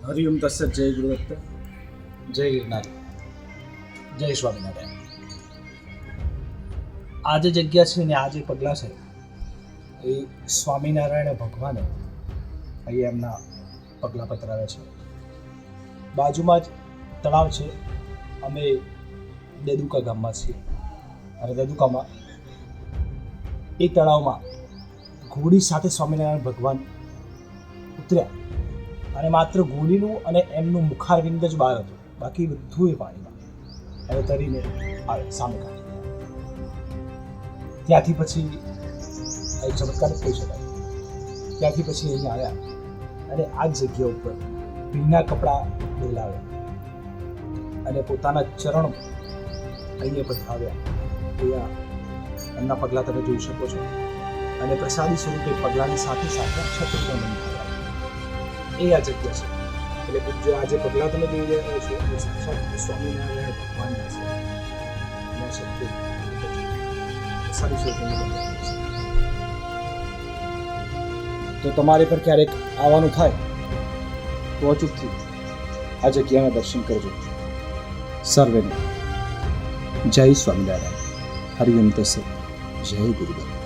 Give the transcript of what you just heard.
હરિઓમ તત્સત. જય ગુરુદત્ત. જય ગિરનાર. જય સ્વામિનારાયણ. આ જે જગ્યા છે ને આ જે પગલાં છે એ સ્વામિનારાયણ ભગવાને અહીંયા એમના પગલાં પતરાવ્યા છે. બાજુમાં જ તળાવ છે. અમે દેદુકા ગામમાં છીએ અને દેદુકામાં એ તળાવમાં ઘોડી સાથે સ્વામિનારાયણ ભગવાન ઉતર્યા અને માત્ર ઘોડીનું અને એમનું મુખારવિંદ જ બહાર હતું, બાકી બધું એ પાણીમાં હવે તરીને આવે સામે કાઢી. ત્યાંથી પછી એક ચમત્કાર જ કહી શકાય. ત્યાંથી પછી અહીંયા આવ્યા અને આ જ જગ્યા ઉપર ભીના કપડાં ડોલાવ્યા અને પોતાના ચરણ અહીંયા પધરાવ્યા. અહીંયા એમના પગલાં તમે જોઈ શકો છો અને પ્રસાદી સ્વરૂપે પગલાંની સાથે સાથે અક્ષતૃત્ય મંત્ર એ આ જગ્યા છે. એટલે પૂજ્ય આ જે પગલાં તમે જોઈ રહ્યા છો એ સાક્ષાત સ્વામિનારાયણ ભગવાનના છે. એના શક્તિ પ્રસાદી સ્વરૂપે તો તમારે પર ક્યારેક આવવાનું થાય તો અચૂકથી આ જગ્યાના દર્શન કરજો. સર્વેને જય સ્વામિનારાયણ. હરિઓમ તત્સત. જય ગુરુદેવ.